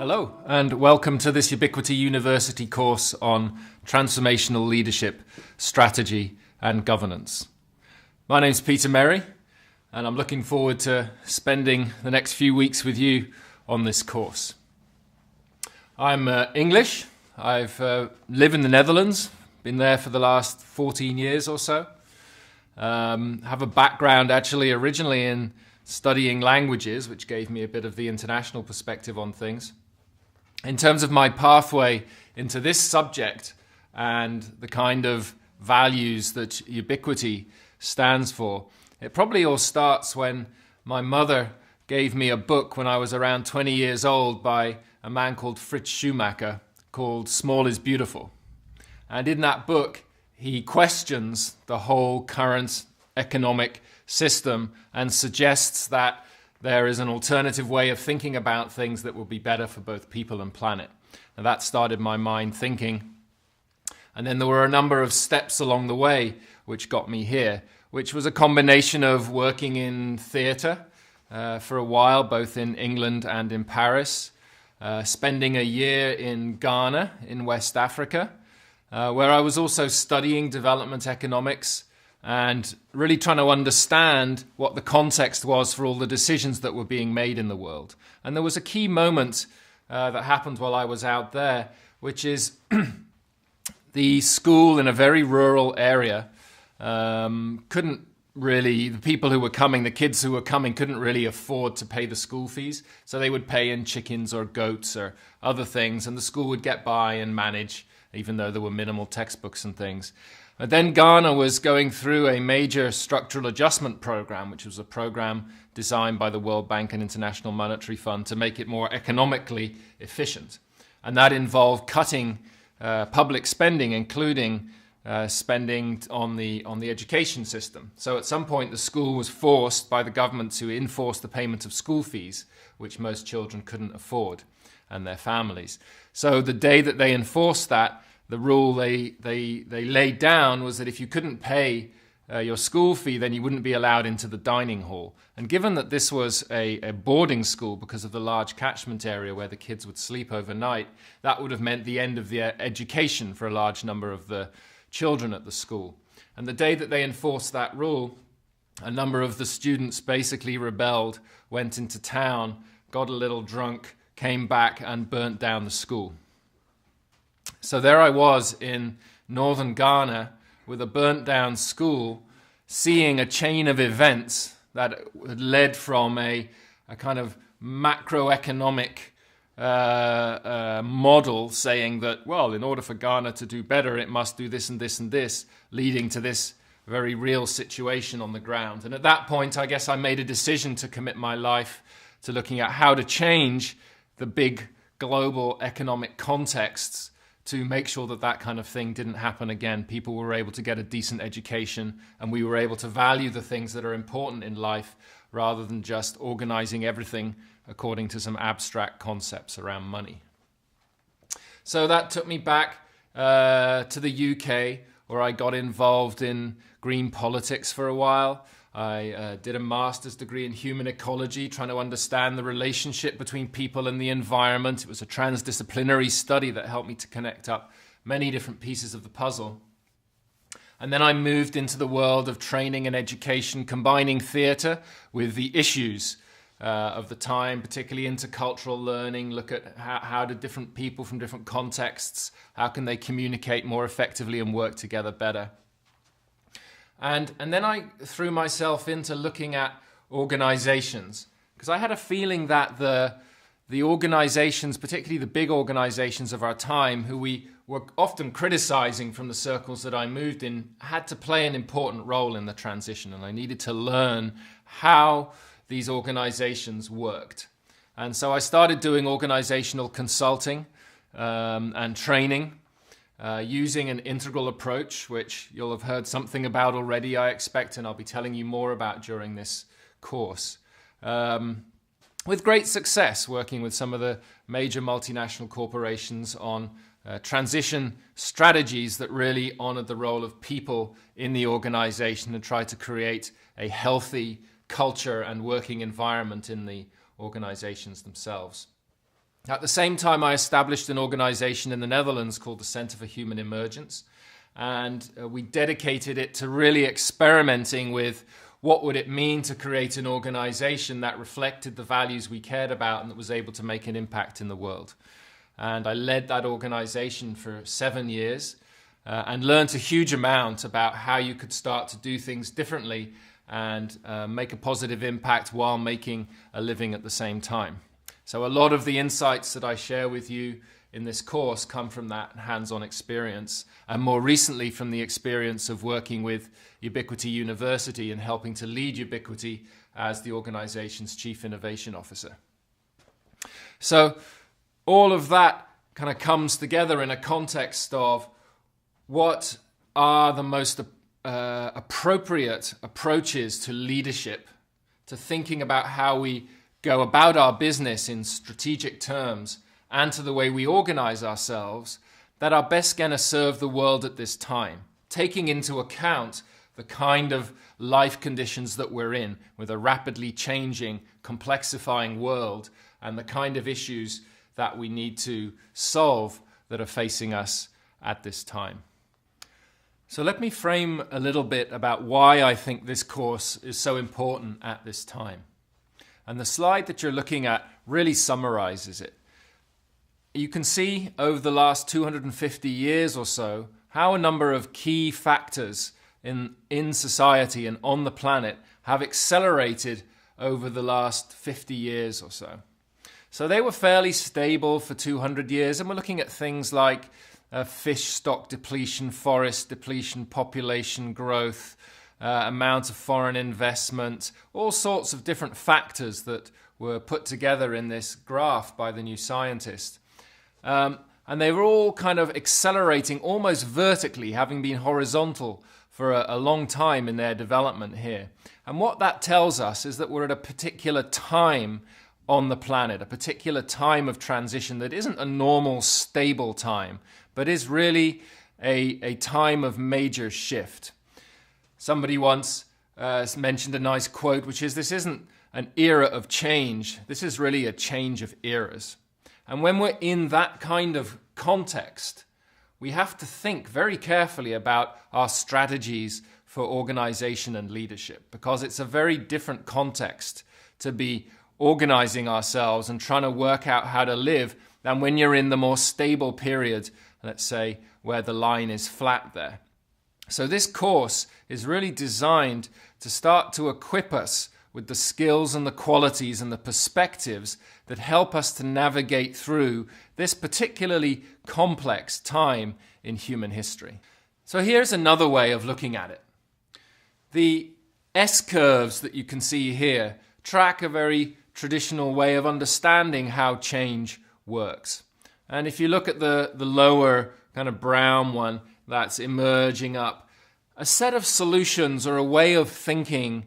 Hello, and welcome to this Ubiquity University course on transformational leadership, strategy, and governance. My name's Peter Merry, and I'm looking forward to spending the next few weeks with you on this course. I'm English. I've lived in the Netherlands, been there for the last 14 years or so. Have a background actually originally in studying languages, which gave me a bit of the international perspective on things. In terms of my pathway into this subject and the kind of values that Ubiquity stands for, it probably all starts when my mother gave me a book when I was around 20 years old by a man called Fritz Schumacher called Small is Beautiful. And in that book, he questions the whole current economic system and suggests that there is an alternative way of thinking about things that will be better for both people and planet. Now that started my mind thinking. And then there were a number of steps along the way which got me here, which was a combination of working in theatre for a while, both in England and in Paris, spending a year in Ghana in West Africa, where I was also studying development economics and really trying to understand what the context was for all the decisions that were being made in the world. And there was a key moment that happened while I was out there, which is the school in a very rural area couldn't really, the people who were coming, the kids who were coming couldn't really afford to pay the school fees. So they would pay in chickens or goats or other things, and the school would get by and manage, even though there were minimal textbooks and things. But then Ghana was going through a major structural adjustment program, which was a program designed by the World Bank and International Monetary Fund to make it more economically efficient. And that involved cutting public spending, including spending on the education system. So at some point, the school was forced by the government to enforce the payment of school fees, which most children couldn't afford, and their families. So the day that they enforced that, the rule they laid down was that if you couldn't pay your school fee, then you wouldn't be allowed into the dining hall. And given that this was a boarding school because of the large catchment area where the kids would sleep overnight, that would have meant the end of the education for a large number of the children at the school. And the day that they enforced that rule, a number of the students basically rebelled, went into town, got a little drunk, came back and burnt down the school. So there I was in northern Ghana with a burnt down school, seeing a chain of events that had led from a kind of macroeconomic model saying that, well, in order for Ghana to do better, it must do this and this and this, leading to this very real situation on the ground. And at that point, I guess I made a decision to commit my life to looking at how to change the big global economic contexts to make sure that that kind of thing didn't happen again. People were able to get a decent education, and we were able to value the things that are important in life rather than just organizing everything according to some abstract concepts around money. So that took me back to the UK, where I got involved in green politics for a while. I did a master's degree in human ecology, trying to understand the relationship between people and the environment. It was a transdisciplinary study that helped me to connect up many different pieces of the puzzle. And then I moved into the world of training and education, combining theatre with the issues of the time, particularly intercultural learning. Look at how do different people from different contexts, how can they communicate more effectively and work together better? And then I threw myself into looking at organizations, because I had a feeling that the organizations, particularly the big organizations of our time, who we were often criticizing from the circles that I moved in, had to play an important role in the transition. And I needed to learn how these organizations worked. And so I started doing organizational consulting and training, using an integral approach, which you'll have heard something about already, I expect, and I'll be telling you more about during this course. With great success, working with some of the major multinational corporations on transition strategies that really honored the role of people in the organization and tried to create a healthy culture and working environment in the organizations themselves. At the same time, I established an organization in the Netherlands called the Center for Human Emergence, and we dedicated it to really experimenting with what would it mean to create an organization that reflected the values we cared about and that was able to make an impact in the world. And I led that organization for 7 years and learned a huge amount about how you could start to do things differently and make a positive impact while making a living at the same time. So a lot of the insights that I share with you in this course come from that hands-on experience, and more recently from the experience of working with Ubiquity University and helping to lead Ubiquity as the organization's Chief Innovation Officer. So all of that kind of comes together in a context of what are the most appropriate approaches to leadership, to thinking about how we go about our business in strategic terms, and to the way we organize ourselves that are best going to serve the world at this time, taking into account the kind of life conditions that we're in with a rapidly changing, complexifying world and the kind of issues that we need to solve that are facing us at this time. So let me frame a little bit about why I think this course is so important at this time. And the slide that you're looking at really summarizes it. You can see over the last 250 years or so how a number of key factors in society and on the planet have accelerated over the last 50 years or so. So they were fairly stable for 200 years, and we're looking at things like fish stock depletion, forest depletion, population growth, amount of foreign investment, all sorts of different factors that were put together in this graph by the new scientist. And they were all kind of accelerating almost vertically, having been horizontal for a long time in their development here. And what that tells us is that we're at a particular time on the planet, a particular time of transition that isn't a normal, stable time, but is really a time of major shift. Somebody once mentioned a nice quote, which is, this isn't an era of change, this is really a change of eras. And when we're in that kind of context, we have to think very carefully about our strategies for organization and leadership, because it's a very different context to be organizing ourselves and trying to work out how to live than when you're in the more stable period, let's say, where the line is flat there. So this course is really designed to start to equip us with the skills and the qualities and the perspectives that help us to navigate through this particularly complex time in human history. So here's another way of looking at it. The S-curves that you can see here track a very traditional way of understanding how change works. And if you look at the lower kind of brown one that's emerging up, a set of solutions or a way of thinking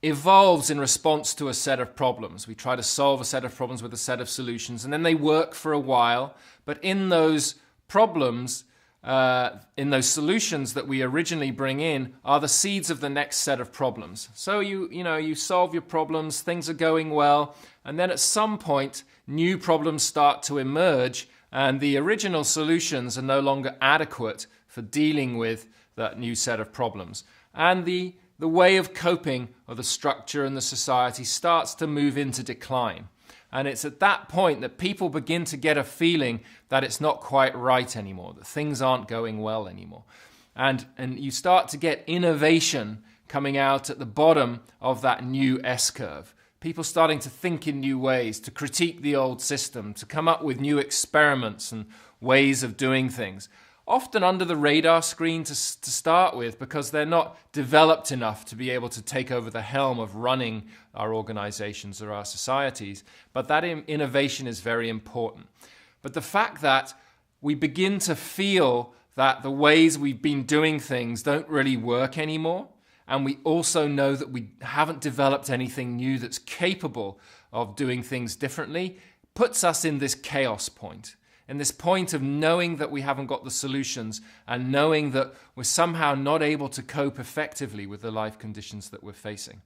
evolves in response to a set of problems. We try to solve a set of problems with a set of solutions, and then they work for a while. But in those problems, in those solutions that we originally bring in, are the seeds of the next set of problems. So you solve your problems, things are going well, and then at some point, new problems start to emerge, and the original solutions are no longer adequate for dealing with that new set of problems. And the way of coping or the structure and the society starts to move into decline. And it's at that point that people begin to get a feeling that it's not quite right anymore, that things aren't going well anymore. And you start to get innovation coming out at the bottom of that new S-curve. People starting to think in new ways, to critique the old system, to come up with new experiments and ways of doing things. Often under the radar screen to start with, because they're not developed enough to be able to take over the helm of running our organizations or our societies. But that innovation is very important. But the fact that we begin to feel that the ways we've been doing things don't really work anymore, and we also know that we haven't developed anything new that's capable of doing things differently, puts us in this chaos point. In this point of knowing that we haven't got the solutions and knowing that we're somehow not able to cope effectively with the life conditions that we're facing.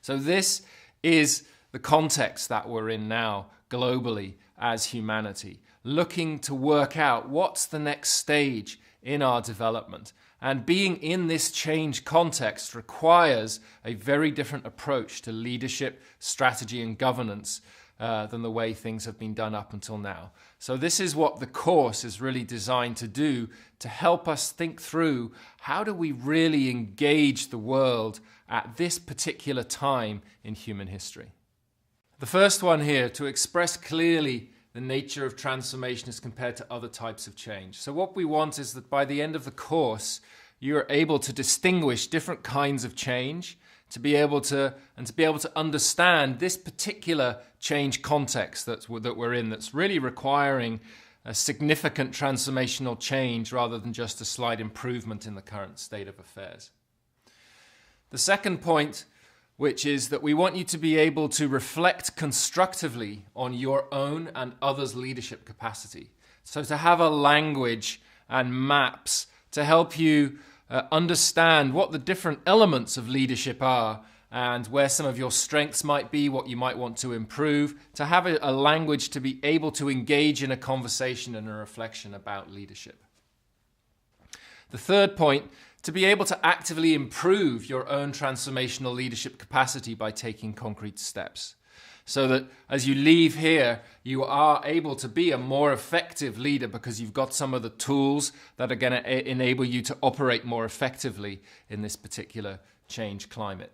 So this is the context that we're in now globally as humanity, looking to work out what's the next stage in our development. And being in this change context requires a very different approach to leadership, strategy, and governance than the way things have been done up until now. So this is what the course is really designed to do, to help us think through how do we really engage the world at this particular time in human history. The first one here, to express clearly the nature of transformation as compared to other types of change. So what we want is that by the end of the course, you're able to distinguish different kinds of change, to be able to understand this particular change context that we're in, that's really requiring a significant transformational change rather than just a slight improvement in the current state of affairs. The second point, which is that we want you to be able to reflect constructively on your own and others' leadership capacity. So to have a language and maps to help you understand what the different elements of leadership are and where some of your strengths might be, what you might want to improve, to have a language to be able to engage in a conversation and a reflection about leadership. The third point, to be able to actively improve your own transformational leadership capacity by taking concrete steps. So that as you leave here, you are able to be a more effective leader because you've got some of the tools that are going to enable you to operate more effectively in this particular change climate.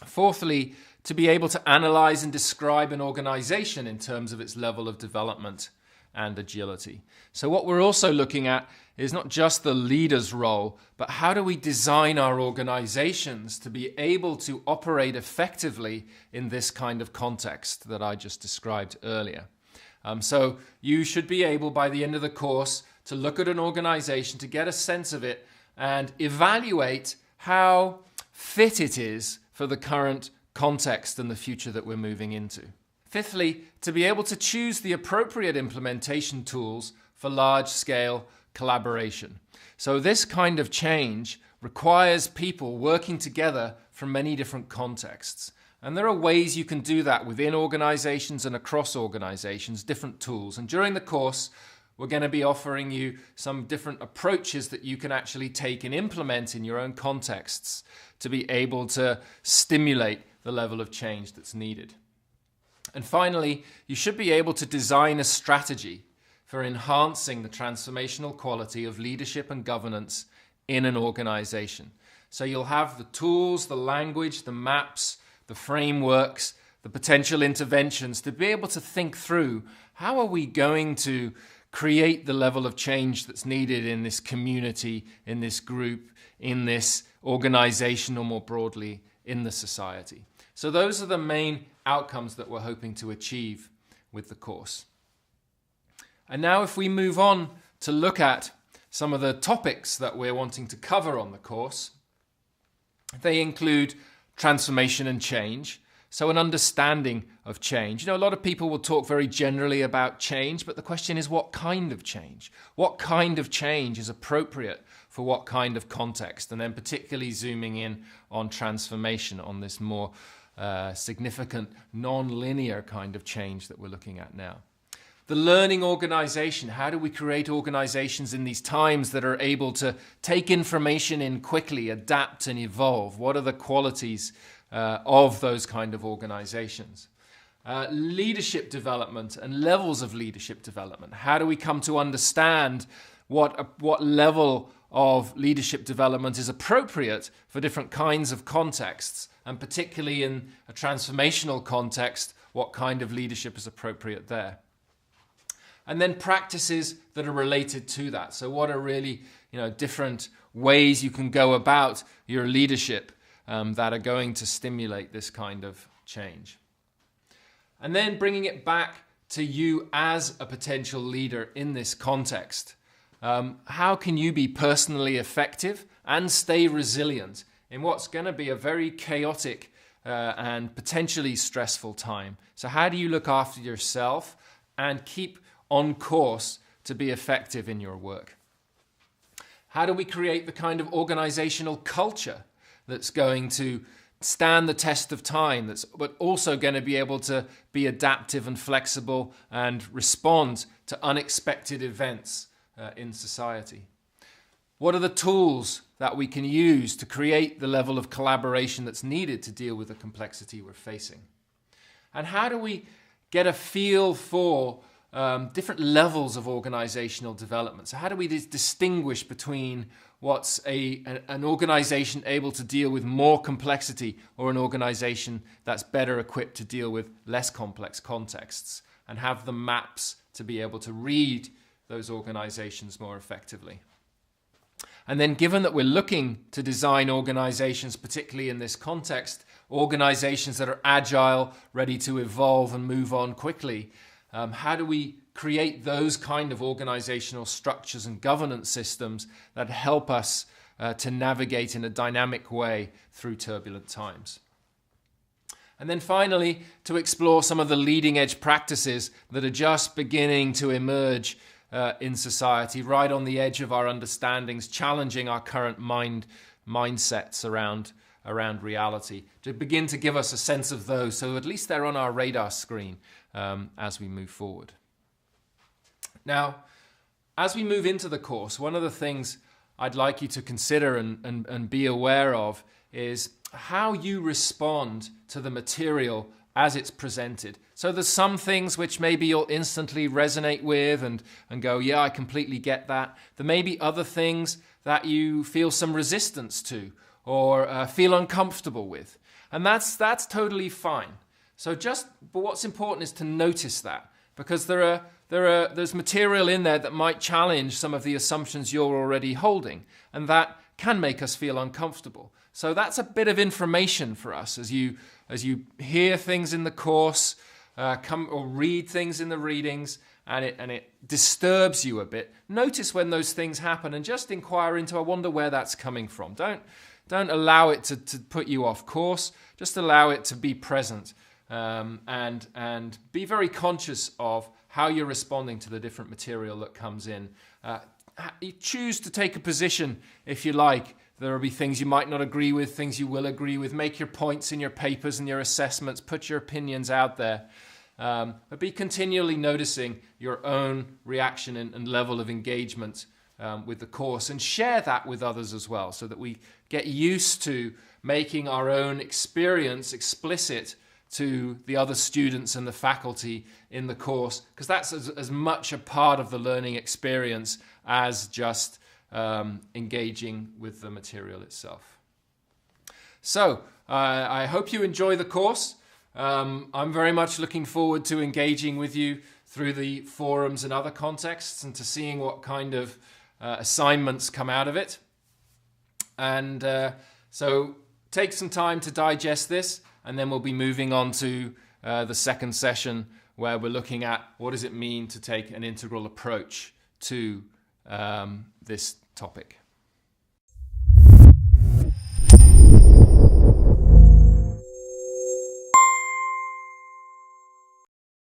Fourthly, to be able to analyze and describe an organization in terms of its level of development and agility. So what we're also looking at is not just the leader's role, but how do we design our organizations to be able to operate effectively in this kind of context that I just described earlier. So you should be able, by the end of the course, to look at an organization, to get a sense of it, and evaluate how fit it is for the current context and the future that we're moving into. Fifthly, to be able to choose the appropriate implementation tools for large-scale collaboration. So this kind of change requires people working together from many different contexts. And there are ways you can do that within organizations and across organizations, different tools. And during the course, we're going to be offering you some different approaches that you can actually take and implement in your own contexts to be able to stimulate the level of change that's needed. And finally, you should be able to design a strategy for enhancing the transformational quality of leadership and governance in an organization. So you'll have the tools, the language, the maps, the frameworks, the potential interventions to be able to think through how are we going to create the level of change that's needed in this community, in this group, in this organization, or more broadly, in the society. So those are the main outcomes that we're hoping to achieve with the course. And now if we move on to look at some of the topics that we're wanting to cover on the course, they include transformation and change. So an understanding of change. You know, a lot of people will talk very generally about change, but the question is what kind of change? What kind of change is appropriate for what kind of context? And then particularly zooming in on transformation, on this more significant non-linear kind of change that we're looking at now. The learning organization. How do we create organizations in these times that are able to take information in quickly, adapt and evolve? What are the qualities of those kind of organizations? Leadership development and levels of leadership development. How do we come to understand what level of leadership development is appropriate for different kinds of contexts, and particularly in a transformational context, what kind of leadership is appropriate there? And then practices that are related to that. So what are really, different ways you can go about your leadership that are going to stimulate this kind of change. And then bringing it back to you as a potential leader in this context. How can you be personally effective and stay resilient in what's going to be a very chaotic and potentially stressful time? So how do you look after yourself and keep on course to be effective in your work? How do we create the kind of organizational culture that's going to stand the test of time, but also going to be able to be adaptive and flexible and respond to unexpected events in society? What are the tools that we can use to create the level of collaboration that's needed to deal with the complexity we're facing? And how do we get a feel for different levels of organizational development? So how do we distinguish between what's an organization able to deal with more complexity or an organization that's better equipped to deal with less complex contexts and have the maps to be able to read those organizations more effectively? And then, given that we're looking to design organizations, particularly in this context, organizations that are agile, ready to evolve and move on quickly, how do we create those kind of organizational structures and governance systems that help us to navigate in a dynamic way through turbulent times? And then finally, to explore some of the leading edge practices that are just beginning to emerge in society, right on the edge of our understandings, challenging our current mindsets around reality, to begin to give us a sense of those, so at least they're on our radar screen as we move forward. Now, as we move into the course, one of the things I'd like you to consider and be aware of is how you respond to the material as it's presented. So there's some things which maybe you'll instantly resonate with and go, yeah, I completely get that. There may be other things that you feel some resistance to or feel uncomfortable with. And that's totally fine. But what's important is to notice that, because there's material in there that might challenge some of the assumptions you're already holding, and that can make us feel uncomfortable. So that's a bit of information for us as you hear things in the course, come or read things in the readings, and it disturbs you a bit. Notice when those things happen and just inquire into, I wonder where that's coming from. Don't allow it to put you off course. Just allow it to be present, and be very conscious of how you're responding to the different material that comes in. You choose to take a position if you like. There will be things you might not agree with, things you will agree with. Make your points in your papers and your assessments. Put your opinions out there. But be continually noticing your own reaction and level of engagement with the course, and share that with others as well, so that we get used to making our own experience explicit to the other students and the faculty in the course, because that's as much a part of the learning experience as just engaging with the material itself. So I hope you enjoy the course. I'm very much looking forward to engaging with you through the forums and other contexts, and to seeing what kind of assignments come out of it. And so take some time to digest this, and then we'll be moving on to the second session, where we're looking at what does it mean to take an integral approach to this topic.